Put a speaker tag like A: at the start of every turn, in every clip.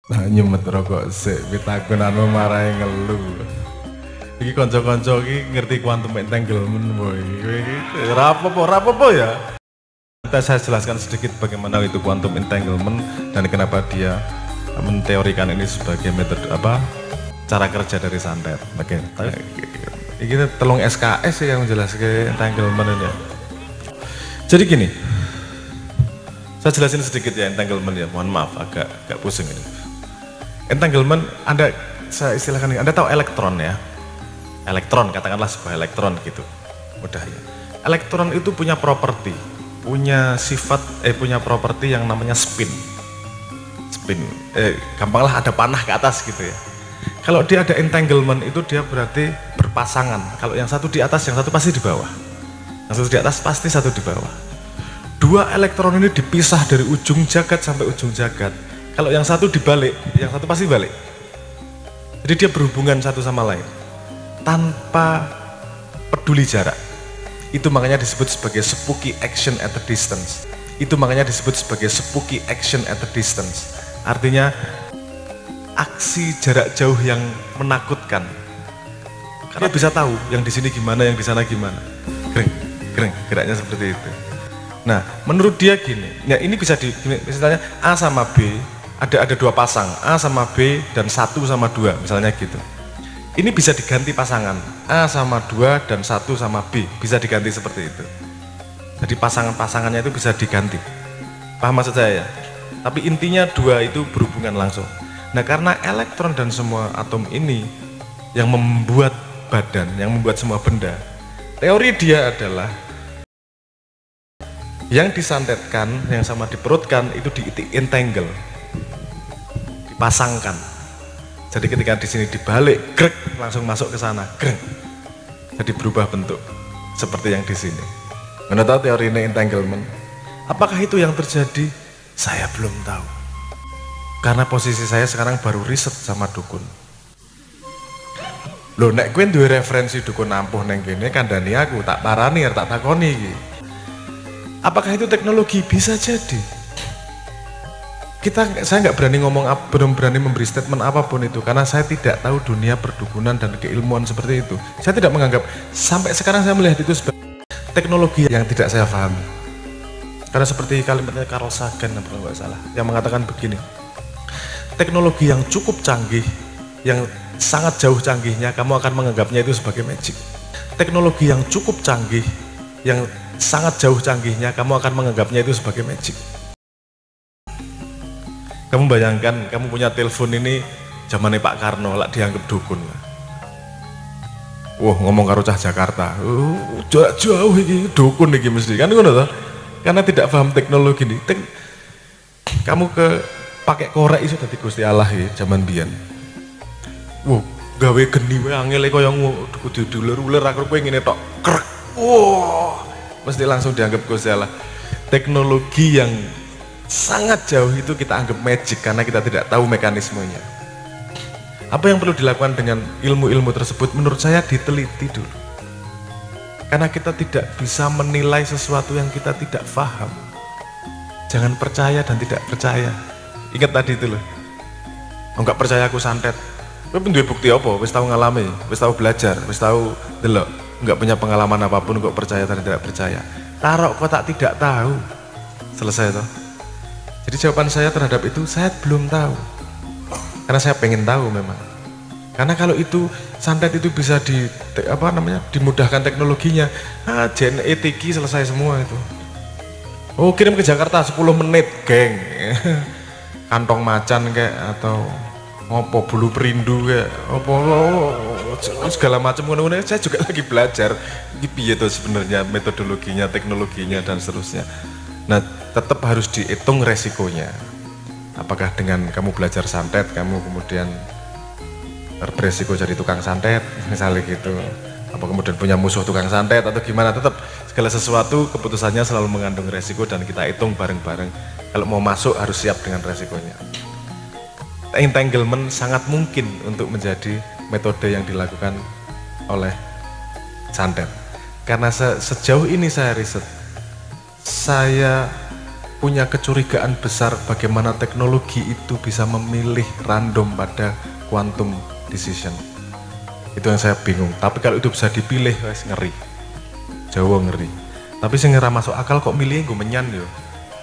A: Nah nyumet rokok sik, pitakonanmu marai ngeluh. Iki kanca-kanca iki ngerti quantum entanglement boy. Kowe iki rapopo ya. Kita saya jelaskan sedikit bagaimana itu quantum entanglement dan kenapa dia menteorikan ini sebagai metode cara kerja dari santet. Oke. Ini telung SKS yang menjelaskan entanglement ini. Jadi gini, saya jelasin sedikit ya entanglement ya. Mohon maaf agak pusing ini. Entanglement, saya istilahkan ini, Anda tahu elektron ya? Elektron, katakanlah sebuah elektron gitu. Mudah ya. Elektron itu punya properti, punya properti yang namanya spin. Gampanglah ada panah ke atas gitu ya. Kalau dia ada entanglement itu dia berarti berpasangan. Kalau yang satu di atas, yang satu pasti di bawah. Yang satu di atas pasti satu di bawah. Dua elektron ini dipisah dari ujung jagat sampai ujung jagat. Kalau yang satu dibalik, yang satu pasti balik. Jadi dia berhubungan satu sama lain tanpa peduli jarak. Itu makanya disebut sebagai spooky action at a distance. Itu makanya disebut sebagai spooky action at a distance. Artinya aksi jarak jauh yang menakutkan. Karena bisa tahu yang di sini gimana, yang di sana gimana. Greng, geraknya seperti itu. Nah, menurut dia gini. Ya ini bisa misalnya A sama B, ada dua pasang, A sama B dan 1 sama 2, misalnya gitu. Ini bisa diganti pasangan, A sama 2 dan 1 sama B, bisa diganti seperti itu. Jadi pasangannya itu bisa diganti. Paham maksud saya ya? Tapi intinya dua itu berhubungan langsung. Nah, karena elektron dan semua atom ini yang membuat badan, yang membuat semua benda, teori dia adalah yang disantetkan, yang sama diperutkan itu di-entangle, dipasangkan. Jadi ketika di sini dibalik, grek, langsung masuk ke sana, grek. Jadi berubah bentuk seperti yang di sini. Anda tahu teori ini entanglement? Apakah itu yang terjadi? Saya belum tahu. Karena posisi saya sekarang baru riset sama dukun. Loh, nek kowe duwe referensi dukun ampuh neng kene kandhani aku, tak parani, tak takoni iki. Apakah itu teknologi? Bisa jadi. Saya nggak berani belum berani memberi statement apapun itu karena saya tidak tahu dunia perdukunan dan keilmuan seperti itu. Saya tidak menganggap, sampai sekarang saya melihat itu sebagai teknologi yang tidak saya pahami. Karena seperti kalimatnya Carl Sagan kalau nggak salah, yang mengatakan begini, teknologi yang cukup canggih, yang sangat jauh canggihnya, kamu akan menganggapnya itu sebagai magic. Teknologi yang cukup canggih, yang sangat jauh canggihnya, kamu akan menganggapnya itu sebagai magic. Kamu bayangkan, kamu punya telepon ini zamannya Pak Karno, lah dianggap dukun. Wah, ngomong karo cah Jakarta, jauh ini dukun ini mesti, kan ngono toh? Karena tidak paham teknologi ini. Kamu pakai korek itu tadi Gusti Allah ya, zaman biyen. Wah, gawe geni wae angel kaya kudu diuler-uler aku kowe ngene tok. Krek. Wah, mesti langsung dianggap Gusti Allah. Teknologi yang sangat jauh itu kita anggap magic karena kita tidak tahu mekanismenya. Apa yang perlu dilakukan dengan ilmu-ilmu tersebut? Menurut saya diteliti dulu. Karena kita tidak bisa menilai sesuatu yang kita tidak paham. Jangan percaya dan tidak percaya. Ingat tadi itu loh. Enggak percaya aku santet. Kowe duwe bukti apa? Wis tahu ngalami, wis tahu belajar, wis tahu delok. Enggak punya pengalaman apapun kok percaya dan tidak percaya. Tarok kok tak tidak tahu. Selesai toh. Jadi jawaban saya terhadap itu, saya belum tahu. Karena saya pengen tahu memang. Karena kalau itu santet itu bisa dimudahkan teknologinya. Tiki selesai semua itu. Oh, kirim ke Jakarta 10 menit, geng. Kantong macan kayak atau bulu perindu kayak segala macam ngono-ngono. Saya juga lagi belajar piye itu sebenarnya metodologinya, teknologinya dan seterusnya. Nah, tetap harus dihitung resikonya. Apakah dengan kamu belajar santet, kamu kemudian beresiko jadi tukang santet, misalnya gitu. Apa kemudian punya musuh tukang santet atau gimana? Tetap segala sesuatu keputusannya selalu mengandung resiko dan kita hitung bareng-bareng. Kalau mau masuk harus siap dengan resikonya. Entanglement sangat mungkin untuk menjadi metode yang dilakukan oleh santet. Karena sejauh ini saya riset, saya punya kecurigaan besar bagaimana teknologi itu bisa memilih random pada quantum decision. Itu yang saya bingung. Tapi kalau itu bisa dipilih, wes ngeri. Jawa ngeri. Tapi sing ora masuk akal kok milih gue menyan yo.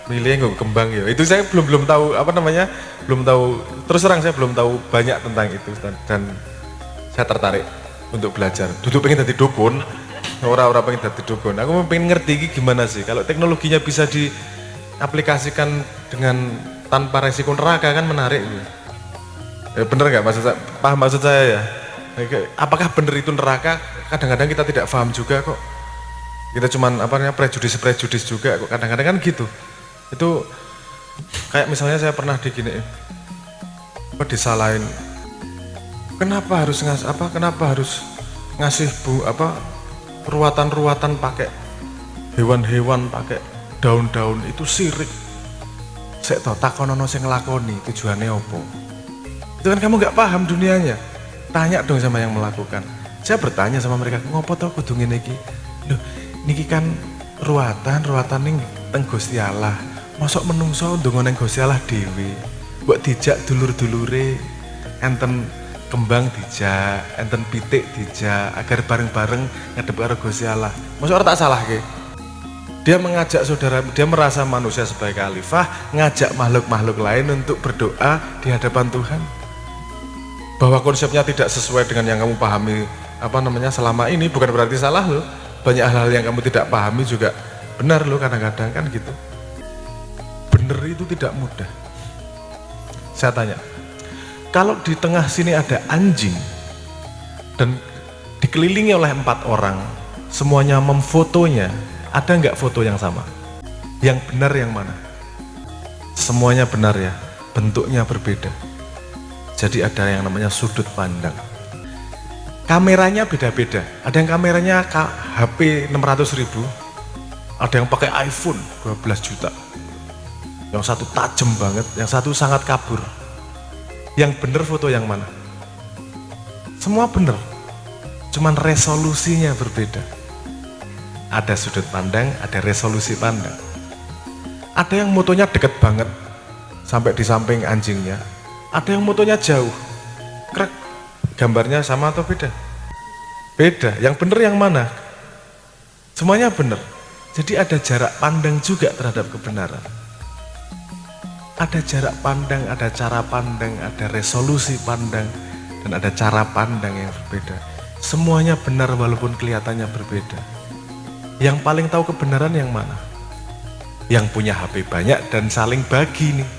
A: Milih gue kembang yo. Itu saya belum tahu belum tahu. Terus terang saya belum tahu banyak tentang itu dan saya tertarik untuk belajar. Duduk pengen jadi dukun, orang-orang pengen jadi dukun. Aku pengen ngerti gimana sih kalau teknologinya bisa diaplikasikan dengan tanpa resiko neraka, kan menarik. Bener nggak maksud saya? Paham maksud saya ya? Apakah bener itu neraka? Kadang-kadang kita tidak paham juga kok. Kita cuman prejudis juga kok, kadang-kadang kan gitu. Itu kayak misalnya saya pernah disalahin. Kenapa harus ngasih ruatan-ruatan pakai hewan-hewan, pakai daun-daun, itu sirik. Saya tahu takonono sing nglakoni tujuannya opo. Itu kan kamu nggak paham dunianya. Tanya dong sama yang melakukan. Saya bertanya sama mereka, ngopo tau kudu ngene iki? Loh, niki kan ruatan ning teng Gusti Allah. Mosok menungso ndonga ning Gusti Allah dhewe. Mbok dijak dulur-dulure, enten kembang dijak, enten pitik dijak agar bareng-bareng ngadep karo Gusti Allah. Mosok ora tak salahke. Dia mengajak saudara, dia merasa manusia sebagai khalifah, ngajak makhluk-makhluk lain untuk berdoa di hadapan Tuhan. Bahwa konsepnya tidak sesuai dengan yang kamu pahami selama ini bukan berarti salah loh. Banyak hal-hal yang kamu tidak pahami juga benar loh, kadang-kadang kan gitu. Benar itu tidak mudah. Saya tanya, kalau di tengah sini ada anjing dan dikelilingi oleh 4 orang, semuanya memfotonya, ada nggak foto yang sama? Yang benar yang mana? Semuanya benar ya, bentuknya berbeda. Jadi ada yang namanya sudut pandang. Kameranya beda-beda. Ada yang kameranya HP 600.000, ada yang pakai iPhone 12 juta. Yang satu tajam banget, yang satu sangat kabur. Yang benar foto yang mana? Semua benar, cuman resolusinya berbeda. Ada sudut pandang, ada resolusi pandang. Ada yang motonya deket banget, sampai di samping anjingnya. Ada yang motonya jauh, krek, gambarnya sama atau beda? Beda, yang benar yang mana? Semuanya benar. Jadi ada jarak pandang juga terhadap kebenaran. Ada jarak pandang, ada cara pandang, ada resolusi pandang, dan ada cara pandang yang berbeda. Semuanya benar walaupun kelihatannya berbeda. Yang paling tahu kebenaran yang mana? Yang punya HP banyak dan saling bagi nih.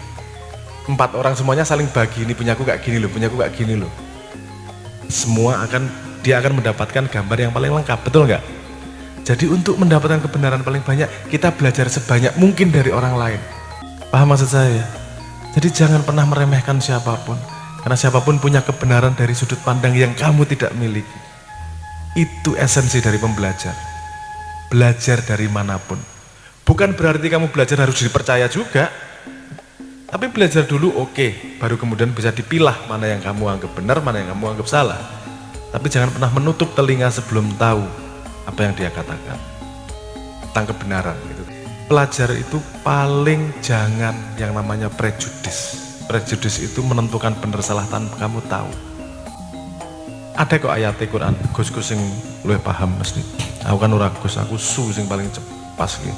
A: 4 orang semuanya saling bagi, ini punyaku kayak gini loh, punyaku kayak gini loh. Dia akan mendapatkan gambar yang paling lengkap, betul nggak? Jadi untuk mendapatkan kebenaran paling banyak, kita belajar sebanyak mungkin dari orang lain. Paham maksud saya? Jadi jangan pernah meremehkan siapapun, karena siapapun punya kebenaran dari sudut pandang yang kamu tidak miliki. Itu esensi dari pembelajar. Belajar dari manapun. Bukan berarti kamu belajar harus dipercaya juga. Tapi belajar dulu oke, baru kemudian bisa dipilah mana yang kamu anggap benar, mana yang kamu anggap salah. Tapi jangan pernah menutup telinga sebelum tahu apa yang dia katakan tentang kebenaran gitu. Pelajar itu paling jangan yang namanya prejudis. Prejudis itu menentukan benar salah tanpa kamu tahu. Ada kok ayat Quran, Gus sing luwih paham mesti. Aku kan ora Gus, aku sing paling pas gitu.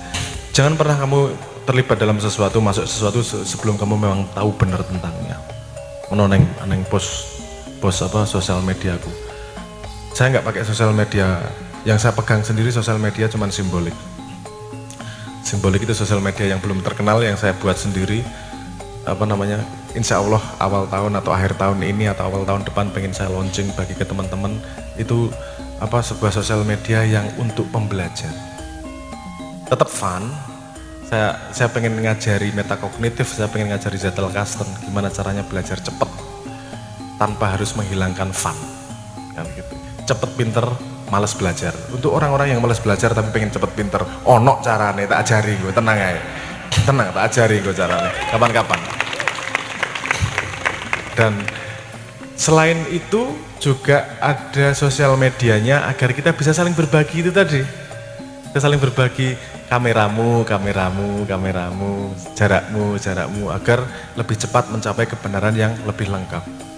A: Jangan pernah kamu terlibat dalam sesuatu, masuk sesuatu sebelum kamu memang tahu benar tentangnya. Menoneng post sosial mediaku. Saya nggak pakai sosial media, yang saya pegang sendiri sosial media cuman simbolik. Simbolik itu sosial media yang belum terkenal, yang saya buat sendiri. Insya Allah awal tahun atau akhir tahun ini atau awal tahun depan pengen saya launching bagi ke teman-teman. Itu sebuah sosial media yang untuk pembelajar. Tetap fun. Saya pengen ngajari metakognitif, saya pengen ngajari Zettelkasten, gimana caranya belajar cepat tanpa harus menghilangkan fun, kan gitu. Cepet pinter, malas belajar. Untuk orang-orang yang malas belajar tapi pengen cepet pinter, ono carane, tak ajari gue, tenang aja, tenang, tak ajari gue carane, kapan-kapan. Dan selain itu juga ada sosial medianya agar kita bisa saling berbagi itu tadi. Kita saling berbagi kameramu, jarakmu agar lebih cepat mencapai kebenaran yang lebih lengkap.